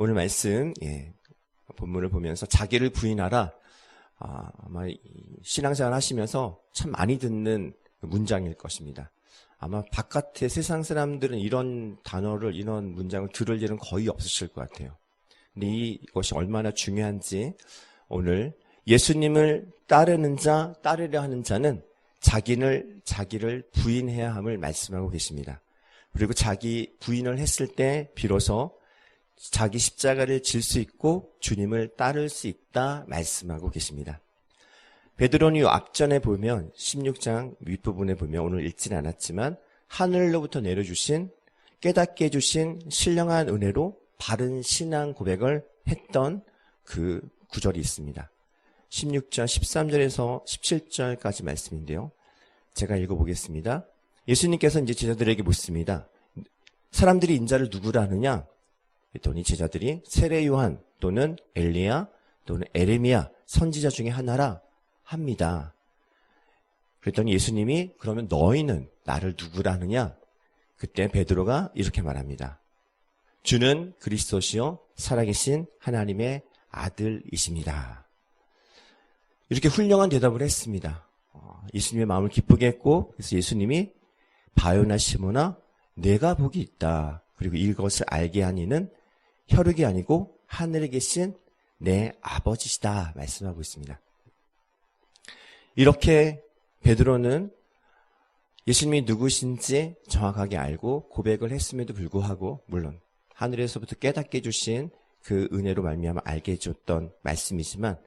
오늘 말씀, 본문을 보면서 자기를 부인하라. 아마 신앙생활 하시면서 참 많이 듣는 문장일 것입니다. 아마 바깥의 세상 사람들은 이런 단어를, 이런 문장을 들을 일은 거의 없으실 것 같아요. 근데 이것이 얼마나 중요한지 오늘 예수님을 따르는 자, 따르려 하는 자는 자기를 부인해야 함을 말씀하고 계십니다. 그리고 자기 부인을 했을 때 비로소 자기 십자가를 질 수 있고 주님을 따를 수 있다 말씀하고 계십니다. 베드로는 앞전에 보면 16장 윗부분에 보면 오늘 읽진 않았지만 하늘로부터 내려주신 깨닫게 해주신 신령한 은혜로 바른 신앙 고백을 했던 그 구절이 있습니다. 16절 13절에서 17절까지 말씀인데요. 제가 읽어보겠습니다. 예수님께서 이제 제자들에게 묻습니다. 사람들이 인자를 누구라 하느냐? 그랬더니 제자들이 세례 요한 또는 엘리야 또는 에레미야 선지자 중에 하나라 합니다. 그랬더니 예수님이 그러면 너희는 나를 누구라 하느냐? 그때 베드로가 이렇게 말합니다. 주는 그리스도시요 살아계신 하나님의 아들이십니다. 이렇게 훌륭한 대답을 했습니다. 예수님의 마음을 기쁘게 했고 그래서 예수님이 바요나 시모나 내가 복이 있다. 그리고 이것을 알게 한 이는 혈육이 아니고 하늘에 계신 내 아버지시다 말씀하고 있습니다. 이렇게 베드로는 예수님이 누구신지 정확하게 알고 고백을 했음에도 불구하고 물론 하늘에서부터 깨닫게 해주신 그 은혜로 말미암아 알게 해줬던 말씀이지만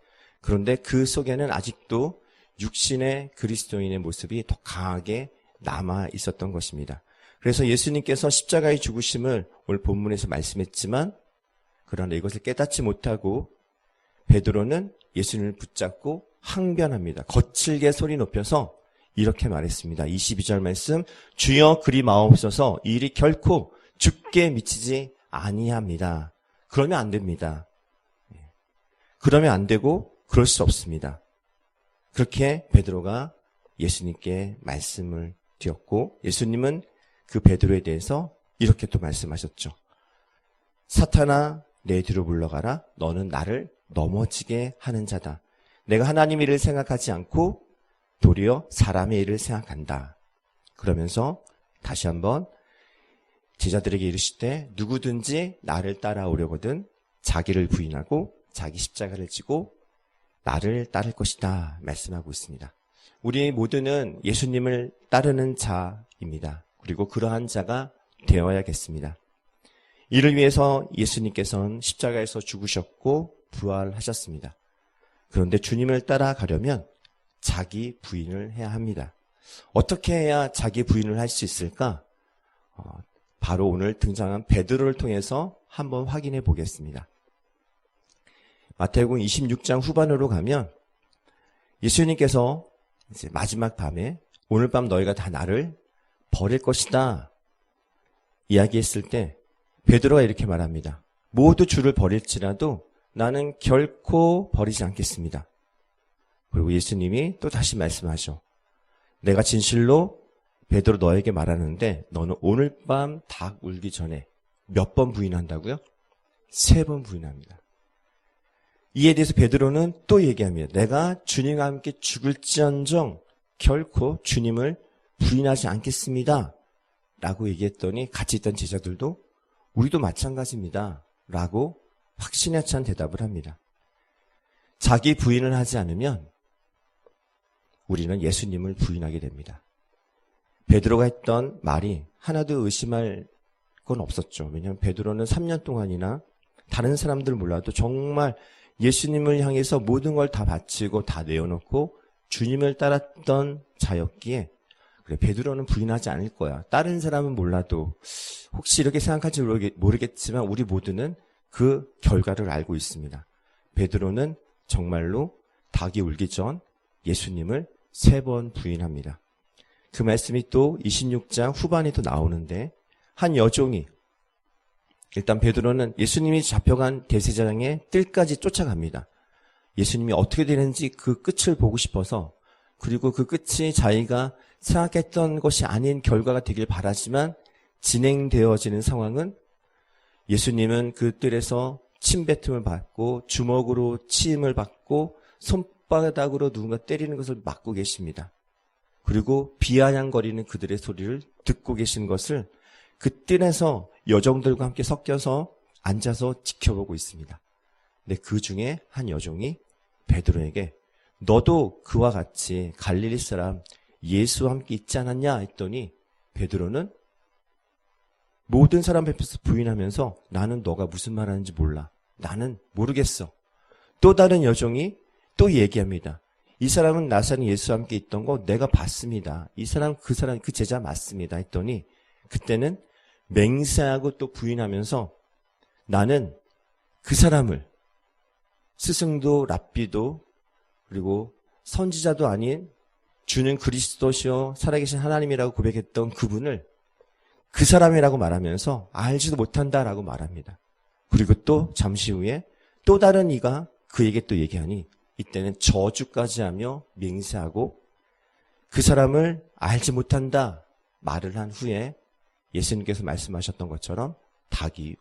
그런데 그 속에는 아직도 육신의 그리스도인의 모습이 더 강하게 남아 있었던 것입니다. 그래서 예수님께서 십자가의 죽으심을 오늘 본문에서 말씀했지만 그러나 이것을 깨닫지 못하고 베드로는 예수님을 붙잡고 항변합니다. 거칠게 소리 높여서 이렇게 말했습니다. 22절 말씀 주여 그리 마옵소서 이 일이 결코 죽게 미치지 아니합니다. 그러면 안 됩니다. 그러면 안 되고 그럴 수 없습니다. 그렇게 베드로가 예수님께 말씀을 드렸고 예수님은 그 베드로에 대해서 이렇게 또 말씀하셨죠. 사탄아 내 뒤로 물러가라. 너는 나를 넘어지게 하는 자다. 내가 하나님의 일을 생각하지 않고 도리어 사람의 일을 생각한다. 그러면서 다시 한번 제자들에게 이르시되 누구든지 나를 따라오려거든 자기를 부인하고 자기 십자가를 지고 나를 따를 것이다 말씀하고 있습니다. 우리 모두는 예수님을 따르는 자입니다. 그리고 그러한 자가 되어야겠습니다. 이를 위해서 예수님께서는 십자가에서 죽으셨고 부활하셨습니다. 그런데 주님을 따라가려면 자기 부인을 해야 합니다. 어떻게 해야 자기 부인을 할 수 있을까? 바로 오늘 등장한 베드로를 통해서 한번 확인해 보겠습니다. 마태복음 26장 후반으로 가면 예수님께서 이제 마지막 밤에 오늘 밤 너희가 다 나를 버릴 것이다 이야기했을 때 베드로가 이렇게 말합니다. 모두 주를 버릴지라도 나는 결코 버리지 않겠습니다. 그리고 예수님이 또 다시 말씀하셔. 내가 진실로 베드로 너에게 말하는데 너는 오늘 밤 닭 울기 전에 몇 번 부인한다고요? 3번 부인합니다. 이에 대해서 베드로는 또 얘기합니다. 내가 주님과 함께 죽을지언정 결코 주님을 부인하지 않겠습니다. 라고 얘기했더니 같이 있던 제자들도 우리도 마찬가지입니다. 라고 확신에 찬 대답을 합니다. 자기 부인을 하지 않으면 우리는 예수님을 부인하게 됩니다. 베드로가 했던 말이 하나도 의심할 건 없었죠. 왜냐하면 베드로는 3년 동안이나 다른 사람들 몰라도 정말 예수님을 향해서 모든 걸 다 바치고 다 내어놓고 주님을 따랐던 자였기에 그래 베드로는 부인하지 않을 거야. 다른 사람은 몰라도 혹시 이렇게 생각할지 모르겠지만 우리 모두는 그 결과를 알고 있습니다. 베드로는 정말로 닭이 울기 전 예수님을 3번 부인합니다. 그 말씀이 또 26장 후반에 또 나오는데 한 여종이 일단 베드로는 예수님이 잡혀간 대제사장의 뜰까지 쫓아갑니다. 예수님이 어떻게 되는지 그 끝을 보고 싶어서 그리고 그 끝이 자기가 생각했던 것이 아닌 결과가 되길 바라지만 진행되어지는 상황은 예수님은 그 뜰에서 침뱉음을 받고 주먹으로 침을 받고 손바닥으로 누군가 때리는 것을 막고 계십니다. 그리고 비아냥거리는 그들의 소리를 듣고 계신 것을 그 뜰에서 여종들과 함께 섞여서 앉아서 지켜보고 있습니다. 근데 그 중에 한 여종이 베드로에게 너도 그와 같이 갈릴리 사람 예수와 함께 있지 않았냐 했더니 베드로는 모든 사람 앞에서 부인하면서 나는 너가 무슨 말하는지 몰라. 나는 모르겠어. 또 다른 여종이 또 얘기합니다. 이 사람은 나사렛 예수와 함께 있던 거 내가 봤습니다. 이 사람 그 제자 맞습니다. 했더니 그때는 맹세하고 또 부인하면서 나는 그 사람을 스승도 랍비도 그리고 선지자도 아닌 주는 그리스도시요 살아계신 하나님이라고 고백했던 그분을 그 사람이라고 말하면서 알지도 못한다라고 말합니다. 그리고 또 잠시 후에 또 다른 이가 그에게 또 얘기하니 이때는 저주까지 하며 맹세하고 그 사람을 알지 못한다 말을 한 후에 예수님께서 말씀하셨던 것처럼 닭이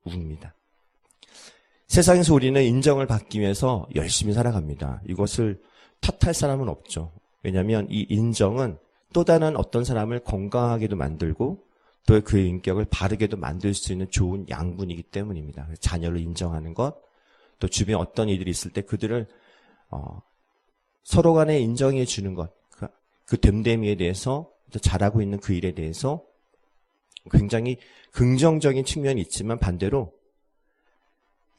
웁니다. 세상에서 우리는 인정을 받기 위해서 열심히 살아갑니다. 이것을 탓할 사람은 없죠. 왜냐하면 이 인정은 또 다른 어떤 사람을 건강하게도 만들고 또 그의 인격을 바르게도 만들 수 있는 좋은 양분이기 때문입니다. 자녀를 인정하는 것, 또 주변에 어떤 이들이 있을 때 그들을 서로 간에 인정해 주는 것, 그 됨됨이에 대해서 잘하고 있는 그 일에 대해서 굉장히 긍정적인 측면이 있지만 반대로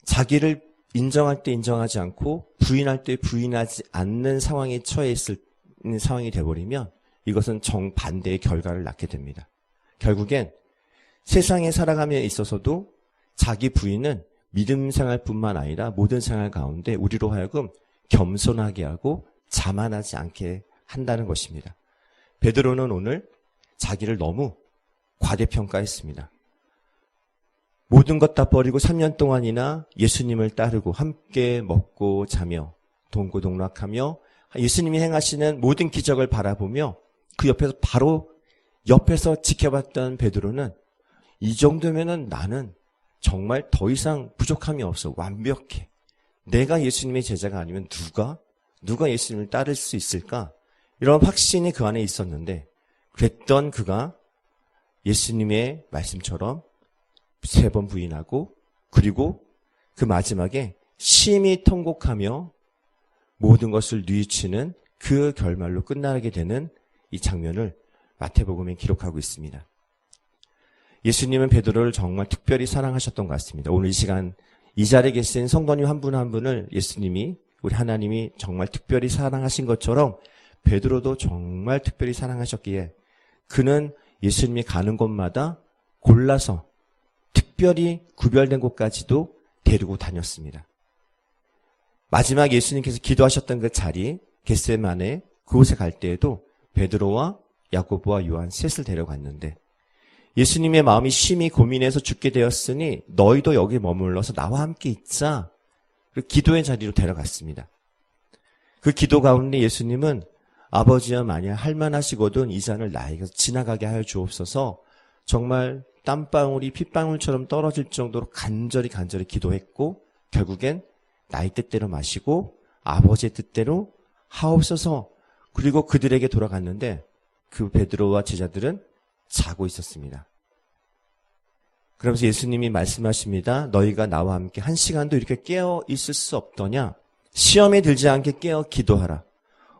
자기를 인정할 때 인정하지 않고 부인할 때 부인하지 않는 상황에 처해 있는 상황이 되어버리면 이것은 정반대의 결과를 낳게 됩니다. 결국엔 세상에 살아감에 있어서도 자기 부인은 믿음 생활뿐만 아니라 모든 생활 가운데 우리로 하여금 겸손하게 하고 자만하지 않게 한다는 것입니다. 베드로는 오늘 자기를 너무 과대평가했습니다. 모든 것 다 버리고 3년 동안이나 예수님을 따르고 함께 먹고 자며 동고동락하며 예수님이 행하시는 모든 기적을 바라보며 그 옆에서 바로 옆에서 지켜봤던 베드로는 이 정도면은 나는 정말 더 이상 부족함이 없어. 완벽해. 내가 예수님의 제자가 아니면 누가 예수님을 따를 수 있을까? 이런 확신이 그 안에 있었는데 그랬던 그가 예수님의 말씀처럼 3번 부인하고 그리고 그 마지막에 심히 통곡하며 모든 것을 뉘우치는 그 결말로 끝나게 되는 이 장면을 마태복음에 기록하고 있습니다. 예수님은 베드로를 정말 특별히 사랑하셨던 것 같습니다. 오늘 이 시간 이 자리에 계신 성도님 한 분 한 분을 예수님이 우리 하나님이 정말 특별히 사랑하신 것처럼 베드로도 정말 특별히 사랑하셨기에 그는 예수님이 가는 곳마다 골라서 특별히 구별된 곳까지도 데리고 다녔습니다. 마지막 예수님께서 기도하셨던 그 자리 겟세마네 그곳에 갈 때에도 베드로와 야고보와 요한 셋을 데려갔는데 예수님의 마음이 심히 고민해서 죽게 되었으니 너희도 여기 머물러서 나와 함께 있자. 그 기도의 자리로 데려갔습니다. 그 기도 가운데 예수님은 아버지여 만약 할만하시거든 이 잔을 나에게서 지나가게 하여 주옵소서 정말 땀방울이 핏방울처럼 떨어질 정도로 간절히 기도했고 결국엔 나의 뜻대로 마시고 아버지의 뜻대로 하옵소서 그리고 그들에게 돌아갔는데 그 베드로와 제자들은 자고 있었습니다. 그러면서 예수님이 말씀하십니다. 너희가 나와 함께 1시간도 이렇게 깨어 있을 수 없더냐? 시험에 들지 않게 깨어 기도하라.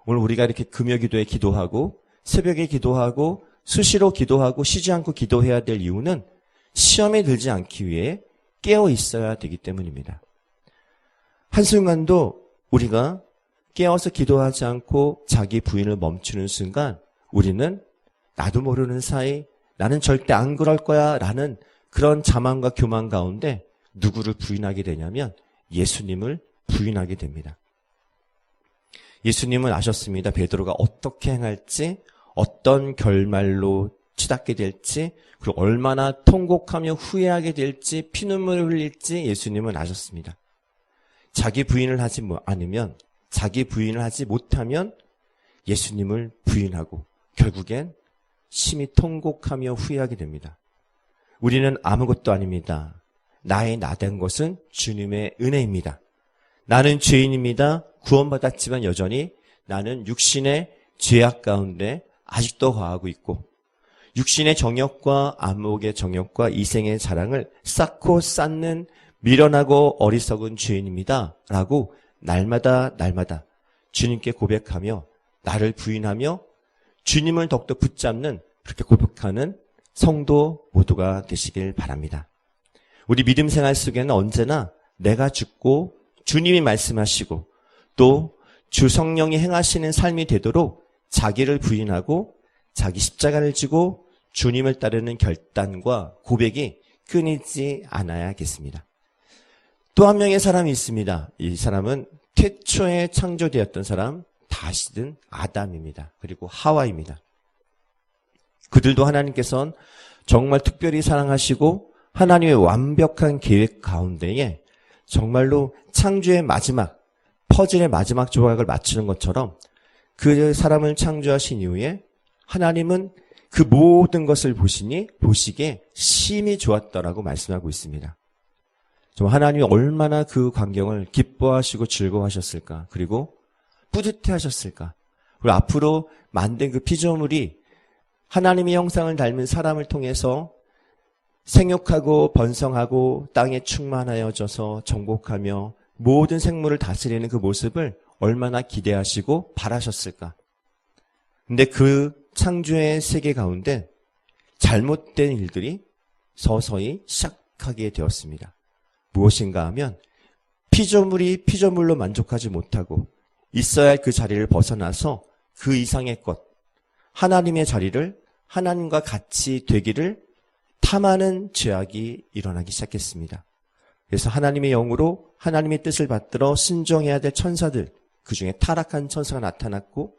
오늘 우리가 이렇게 금요 기도에 기도하고 새벽에 기도하고 수시로 기도하고 쉬지 않고 기도해야 될 이유는 시험에 들지 않기 위해 깨어 있어야 되기 때문입니다. 한순간도 우리가 깨어서 기도하지 않고 자기 부인을 멈추는 순간 우리는 나도 모르는 사이 나는 절대 안 그럴 거야 라는 그런 자만과 교만 가운데 누구를 부인하게 되냐면 예수님을 부인하게 됩니다. 예수님은 아셨습니다. 베드로가 어떻게 행할지 어떤 결말로 치닫게 될지 그리고 얼마나 통곡하며 후회하게 될지 피눈물을 흘릴지 예수님은 아셨습니다. 자기 부인을 하지 않으면 자기 부인을 하지 못하면 예수님을 부인하고 결국엔 심히 통곡하며 후회하게 됩니다. 우리는 아무것도 아닙니다. 나의 나 된 것은 주님의 은혜입니다. 나는 죄인입니다. 구원받았지만 여전히 나는 육신의 죄악 가운데 아직도 거하고 있고 육신의 정욕과 안목의 정욕과 이생의 자랑을 쌓고 쌓는 미련하고 어리석은 죄인입니다. 라고 날마다 주님께 고백하며 나를 부인하며 주님을 더욱더 붙잡는 그렇게 고백하는 성도 모두가 되시길 바랍니다. 우리 믿음 생활 속에는 언제나 내가 죽고 주님이 말씀하시고 또 주 성령이 행하시는 삶이 되도록 자기를 부인하고 자기 십자가를 지고 주님을 따르는 결단과 고백이 끊이지 않아야겠습니다. 또 한 명의 사람이 있습니다. 이 사람은 태초에 창조되었던 사람, 다시든 아담입니다. 그리고 하와입니다. 그들도 하나님께서는 정말 특별히 사랑하시고 하나님의 완벽한 계획 가운데에 정말로 창조의 마지막, 퍼즐의 마지막 조각을 맞추는 것처럼 그 사람을 창조하신 이후에 하나님은 그 모든 것을 보시기에 심히 좋았다라고 말씀하고 있습니다. 하나님이 얼마나 그 광경을 기뻐하시고 즐거워하셨을까? 그리고 뿌듯해하셨을까? 그리고 앞으로 만든 그 피조물이 하나님의 형상을 닮은 사람을 통해서 생육하고 번성하고 땅에 충만하여져서 정복하며 모든 생물을 다스리는 그 모습을 얼마나 기대하시고 바라셨을까? 근데 그 창조의 세계 가운데 잘못된 일들이 서서히 시작하게 되었습니다. 무엇인가 하면 피조물이 피조물로 만족하지 못하고 있어야 할 그 자리를 벗어나서 그 이상의 것, 하나님의 자리를 하나님과 같이 되기를 탐하는 죄악이 일어나기 시작했습니다. 그래서 하나님의 영으로 하나님의 뜻을 받들어 순종해야 될 천사들, 그 중에 타락한 천사가 나타났고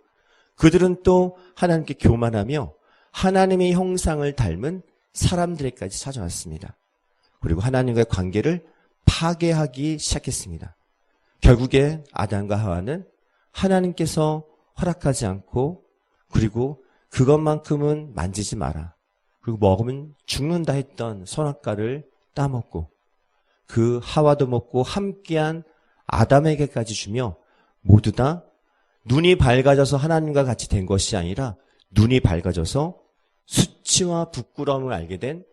그들은 또 하나님께 교만하며 하나님의 형상을 닮은 사람들에까지 찾아왔습니다. 그리고 하나님과의 관계를 파괴하기 시작했습니다. 결국에 아담과 하와는 하나님께서 허락하지 않고 그리고 그것만큼은 만지지 마라. 그리고 먹으면 죽는다 했던 선악과를 따먹고 그 하와도 먹고 함께한 아담에게까지 주며 모두 다 눈이 밝아져서 하나님과 같이 된 것이 아니라 눈이 밝아져서 수치와 부끄러움을 알게 된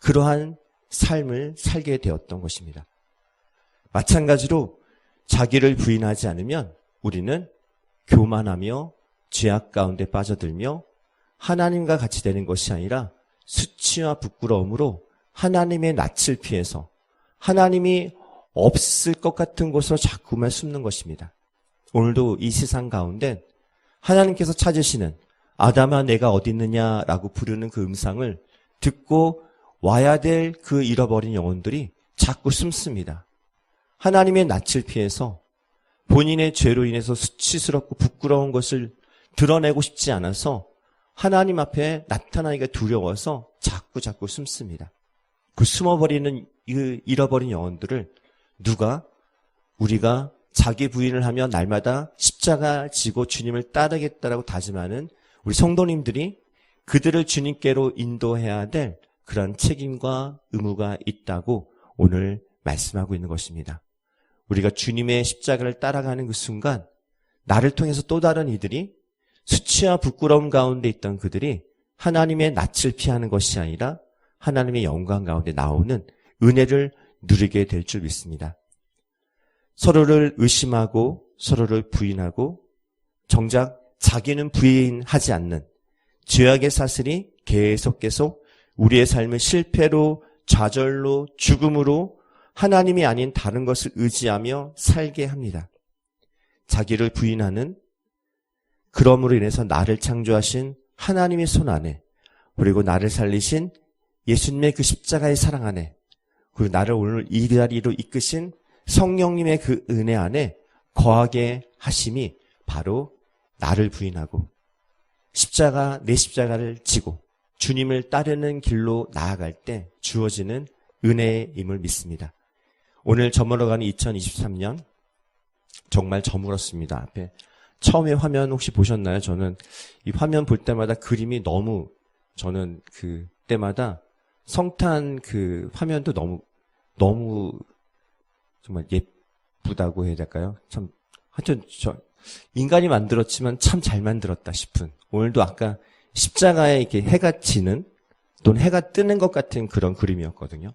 그러한 삶을 살게 되었던 것입니다. 마찬가지로 자기를 부인하지 않으면 우리는 교만하며 죄악 가운데 빠져들며 하나님과 같이 되는 것이 아니라 수치와 부끄러움으로 하나님의 낯을 피해서 하나님이 없을 것 같은 곳으로 자꾸만 숨는 것입니다. 오늘도 이 세상 가운데 하나님께서 찾으시는 아담아 내가 어디 있느냐라고 부르는 그 음성을 듣고 와야 될 그 잃어버린 영혼들이 자꾸 숨습니다. 하나님의 낯을 피해서 본인의 죄로 인해서 수치스럽고 부끄러운 것을 드러내고 싶지 않아서 하나님 앞에 나타나기가 두려워서 자꾸 숨습니다. 그 숨어버리는 그 잃어버린 영혼들을 우리가 자기 부인을 하며 날마다 십자가 지고 주님을 따르겠다라고 다짐하는 우리 성도님들이 그들을 주님께로 인도해야 될 그런 책임과 의무가 있다고 오늘 말씀하고 있는 것입니다. 우리가 주님의 십자가를 따라가는 그 순간 나를 통해서 또 다른 이들이 수치와 부끄러움 가운데 있던 그들이 하나님의 낯을 피하는 것이 아니라 하나님의 영광 가운데 나오는 은혜를 누리게 될 줄 믿습니다. 서로를 의심하고 서로를 부인하고 정작 자기는 부인하지 않는 죄악의 사슬이 계속 우리의 삶을 실패로 좌절로 죽음으로 하나님이 아닌 다른 것을 의지하며 살게 합니다. 자기를 부인하는 그러므로 인해서 나를 창조하신 하나님의 손 안에 그리고 나를 살리신 예수님의 그 십자가의 사랑 안에 그리고 나를 오늘 이 자리로 이끄신 성령님의 그 은혜 안에 거하게 하심이 바로 나를 부인하고 내 십자가를 지고 주님을 따르는 길로 나아갈 때 주어지는 은혜임을 믿습니다. 오늘 저물어가는 2023년 정말 저물었습니다. 앞에 처음에 화면 혹시 보셨나요? 저는 이 화면 볼 때마다 그림이 너무 저는 그 때마다 성탄 그 화면도 너무 너무 정말 예쁘다고 해야 될까요? 참 하여튼 인간이 만들었지만 참 잘 만들었다 싶은, 오늘도 아까 십자가에 이렇게 해가 지는 또는 해가 뜨는 것 같은 그런 그림이었거든요.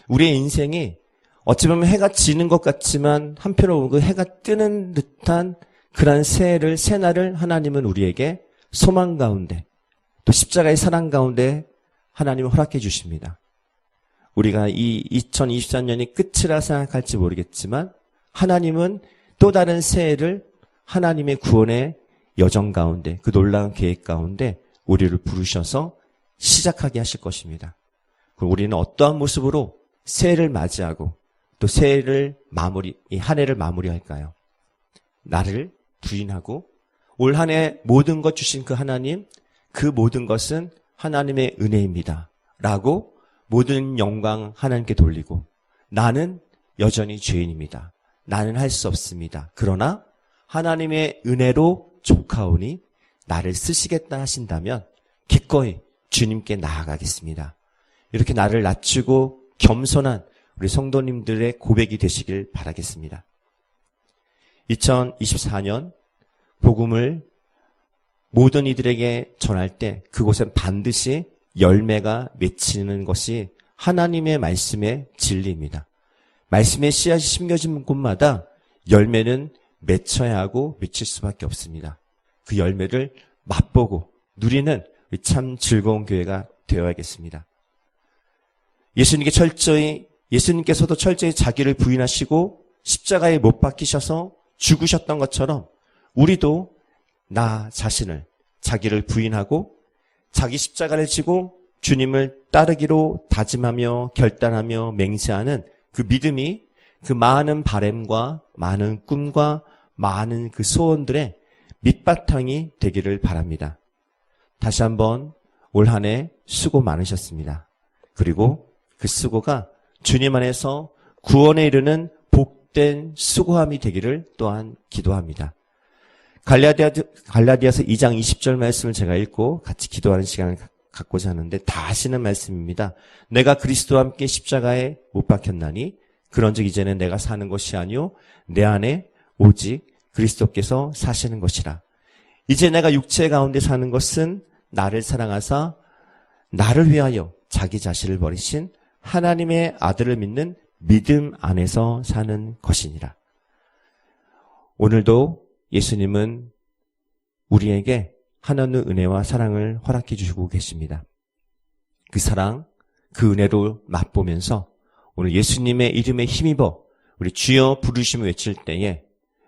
우리의 인생이 어찌 보면 해가 지는 것 같지만 한편으로 그 해가 뜨는 듯한 그러한 새날을 하나님은 우리에게 소망 가운데 또 십자가의 사랑 가운데 하나님은 허락해 주십니다. 우리가 이 2023년이 끝이라 생각할지 모르겠지만 하나님은 또 다른 새해를 하나님의 구원의 여정 가운데, 그 놀라운 계획 가운데 우리를 부르셔서 시작하게 하실 것입니다. 그럼 우리는 어떠한 모습으로 새해를 맞이하고 또 새해를 이 한 해를 마무리할까요? 나를 부인하고 올 한 해 모든 것 주신 그 하나님, 그 모든 것은 하나님의 은혜입니다 라고 모든 영광 하나님께 돌리고, 나는 여전히 죄인입니다, 나는 할 수 없습니다, 그러나 하나님의 은혜로 족하오니 나를 쓰시겠다 하신다면 기꺼이 주님께 나아가겠습니다. 이렇게 나를 낮추고 겸손한 우리 성도님들의 고백이 되시길 바라겠습니다. 2024년 복음을 모든 이들에게 전할 때 그곳엔 반드시 열매가 맺히는 것이 하나님의 말씀의 진리입니다. 말씀의 씨앗이 심겨진 곳마다 열매는 맺혀야 하고 맺힐 수밖에 없습니다. 그 열매를 맛보고 누리는 참 즐거운 교회가 되어야겠습니다. 예수님께서도 철저히 자기를 부인하시고 십자가에 못 박히셔서 죽으셨던 것처럼 우리도 나 자신을, 자기를 부인하고 자기 십자가를 지고 주님을 따르기로 다짐하며 결단하며 맹세하는 그 믿음이 그 많은 바램과 많은 꿈과 많은 그 소원들의 밑바탕이 되기를 바랍니다. 다시 한번 올 한 해 수고 많으셨습니다. 그리고 그 수고가 주님 안에서 구원에 이르는 복된 수고함이 되기를 또한 기도합니다. 갈라디아서 2장 20절 말씀을 제가 읽고 같이 기도하는 시간을 갖고자 하는데, 다 아시는 말씀입니다. 내가 그리스도와 함께 십자가에 못 박혔나니 그런즉 이제는 내가 사는 것이 아니요 내 안에 오직 그리스도께서 사시는 것이라. 이제 내가 육체 가운데 사는 것은 나를 사랑하사 나를 위하여 자기 자신을 버리신 하나님의 아들을 믿는 믿음 안에서 사는 것이니라. 오늘도 예수님은 우리에게 하나님의 은혜와 사랑을 허락해 주시고 계십니다. 그 사랑, 그 은혜로 맛보면서 오늘 예수님의 이름에 힘입어 우리 주여 부르심을 외칠 때에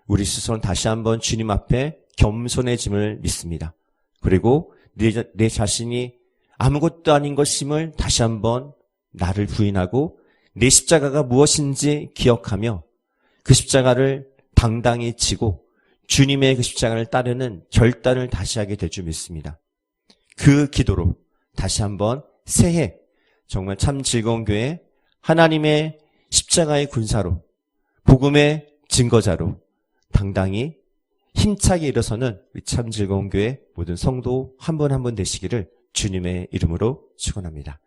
우리 스스로는 다시 한번 주님 앞에 겸손해짐을 믿습니다. 그리고 내 자신이 아무것도 아닌 것임을 다시 한번 나를 부인하고 내 십자가가 무엇인지 기억하며 그 십자가를 당당히 지고 주님의 그 십자가를 따르는 결단을 다시 하게 될 줄 믿습니다. 그 기도로 다시 한번 새해 정말 참 즐거운 교회, 하나님의 십자가의 군사로, 복음의 증거자로 당당히 힘차게 일어서는 참 즐거운 교회 모든 성도 한 분 한 분 되시기를 주님의 이름으로 축원합니다.